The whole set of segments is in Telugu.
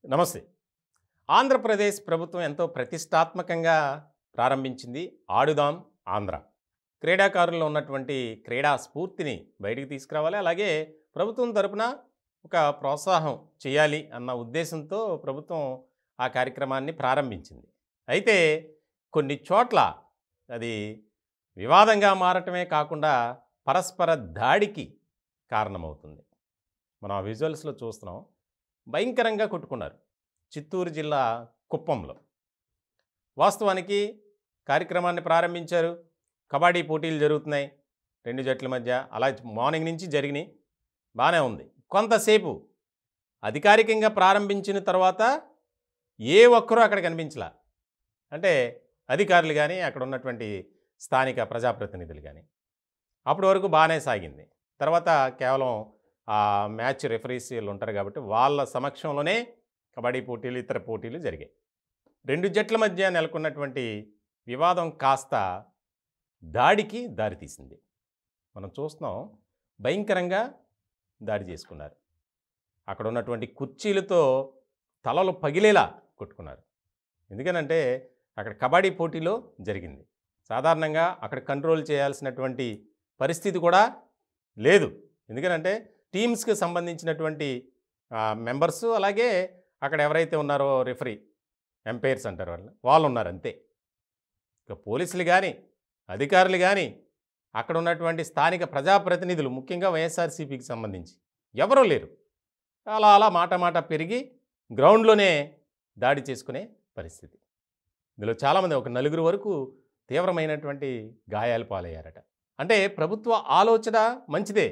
నమస్తే. ఆంధ్రప్రదేశ్ ప్రభుత్వం ఎంతో ప్రతిష్టాత్మకంగా ప్రారంభించింది ఆడుదాం ఆంధ్ర. క్రీడాకారుల్లో ఉన్నటువంటి క్రీడా స్ఫూర్తిని బయటికి తీసుకురావాలి. అలాగే ప్రభుత్వం తరపున ఒక ప్రోత్సాహం చేయాలి అన్న ఉద్దేశంతో ప్రభుత్వం ఆ కార్యక్రమాన్ని ప్రారంభించింది. అయితే కొన్ని చోట్ల అది వివాదంగా మారటమే కాకుండా పరస్పర దాడికి కారణమవుతుంది. మనం ఆ విజువల్స్‌లో చూస్తున్నాం. భయంకరంగా కొట్టుకున్నారు. చిత్తూరు జిల్లా కుప్పంలో. వాస్తవానికి కార్యక్రమాన్ని ప్రారంభించారు. కబడ్డీ పోటీలు జరుగుతున్నాయి 2 జట్ల మధ్య. అలా మార్నింగ్ నుంచి జరిగినాయి. బానే ఉంది. కొంతసేపు అధికారికంగా ప్రారంభించిన తర్వాత ఏ ఒక్కరూ అక్కడ కనిపించలా. అంటే అధికారులు గానీ, అక్కడ ఉన్నటువంటి స్థానిక ప్రజాప్రతినిధులు గానీ. అప్పటి వరకు బానే సాగింది. తర్వాత కేవలం మ్యాచ్ రెఫరీస్ వీళ్ళు ఉంటారు కాబట్టి వాళ్ళ సమక్షంలోనే కబడ్డీ పోటీలు, ఇతర పోటీలు జరిగాయి. 2 జట్ల మధ్య నెలకొన్నటువంటి వివాదం కాస్త దాడికి దారితీసింది. మనం చూస్తున్నాం. భయంకరంగా దాడి చేసుకున్నారు. అక్కడ ఉన్నటువంటి కుర్చీలతో తలలు పగిలేలా కొట్టుకున్నారు. ఎందుకనంటే అక్కడ కబడ్డీ పోటీలో జరిగింది. సాధారణంగా అక్కడ కంట్రోల్ చేయాల్సినటువంటి పరిస్థితి కూడా లేదు. ఎందుకనంటే టీమ్స్కి సంబంధించినటువంటి మెంబర్స్, అలాగే అక్కడ ఎవరైతే ఉన్నారో రెఫరీ, ఎంపైర్స్ అంటారు వాళ్ళు ఉన్నారు అంతే. ఇక పోలీసులు కానీ, అధికారులు కానీ, అక్కడ ఉన్నటువంటి స్థానిక ప్రజాప్రతినిధులు, ముఖ్యంగా వైఎస్ఆర్సీపీకి సంబంధించి ఎవరూ లేరు. అలా అలా మాట పెరిగి గ్రౌండ్లోనే దాడి చేసుకునే పరిస్థితి. ఇందులో చాలామంది, ఒక 4 వరకు తీవ్రమైనటువంటి గాయాలు పాలయ్యారట. అంటే ప్రభుత్వ ఆలోచన మంచిదే.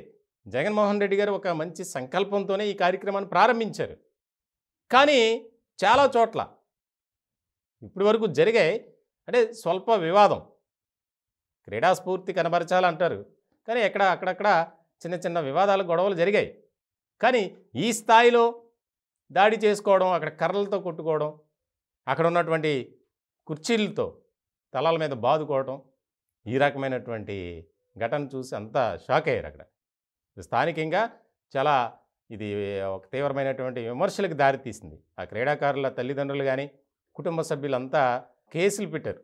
జగన్మోహన్ రెడ్డి గారు ఒక మంచి సంకల్పంతోనే ఈ కార్యక్రమాన్ని ప్రారంభించారు. కానీ చాలా చోట్ల ఇప్పటి వరకు జరిగాయి. అంటే స్వల్ప వివాదం, క్రీడాస్ఫూర్తి కనబరచాలంటారు. కానీ అక్కడక్కడ చిన్న చిన్న వివాదాలు, గొడవలు జరిగాయి. కానీ ఈ స్థాయిలో దాడి చేసుకోవడం, అక్కడ కర్రలతో కొట్టుకోవడం, అక్కడ ఉన్నటువంటి కుర్చీలతో తలల మీద బాదుకోవడం, ఈ రకమైనటువంటి ఘటన చూసి అంతా షాక్ అయ్యారు. అక్కడ స్థానికంగా చాలా ఇది ఒక తీవ్రమైనటువంటి విమర్శలకు దారితీసింది. ఆ క్రీడాకారుల తల్లిదండ్రులు కానీ, కుటుంబ సభ్యులంతా కేసులు పెట్టారు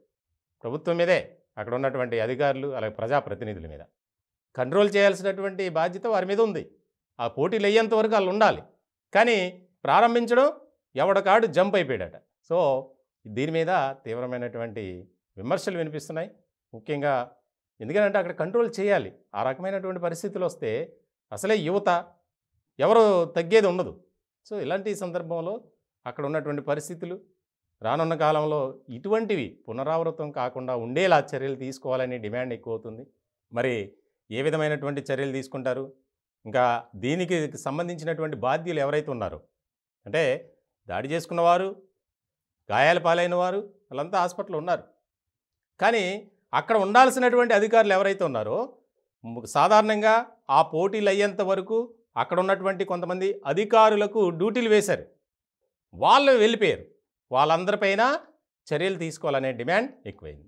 ప్రభుత్వం మీదే, అక్కడ ఉన్నటువంటి అధికారులు, అలాగే ప్రజాప్రతినిధుల మీద. కంట్రోల్ చేయాల్సినటువంటి బాధ్యత వారి మీద ఉంది. ఆ పోటీలు అయ్యేంత వరకు వాళ్ళు ఉండాలి. కానీ ప్రారంభించడం ఎవడకాడు జంప్ అయిపోయాడట. సో దీని మీద తీవ్రమైనటువంటి విమర్శలు వినిపిస్తున్నాయి. ముఖ్యంగా ఎందుకంటే అక్కడ కంట్రోల్ చేయాలి. ఆ రకమైనటువంటి పరిస్థితులు వస్తే అసలే యువత ఎవరు తగ్గేది ఉండదు. సో ఇలాంటి సందర్భంలో అక్కడ ఉన్నటువంటి పరిస్థితులు రానున్న కాలంలో ఇటువంటివి పునరావృతం కాకుండా ఉండేలా చర్యలు తీసుకోవాలని డిమాండ్ ఎక్కువ అవుతుంది. మరి ఏ విధమైనటువంటి చర్యలు తీసుకుంటారు? ఇంకా దీనికి సంబంధించినటువంటి బాధ్యులు ఎవరైతే ఉన్నారో, అంటే దాడి చేసుకున్నవారు, గాయాల పాలైన వారు, వాళ్ళంతా హాస్పిటల్లో ఉన్నారు. కానీ అక్కడ ఉండాల్సినటువంటి అధికారులు ఎవరైతే ఉన్నారో, సాధారణంగా ఆ పోటీలు అయ్యేంత వరకు అక్కడ ఉన్నటువంటి కొంతమంది అధికారులకు డ్యూటీలు వేశారు. వాళ్ళు వెళ్ళిపోయారు. వాళ్ళందరిపైన చర్యలు తీసుకోవాలనే డిమాండ్ ఎక్కువైంది.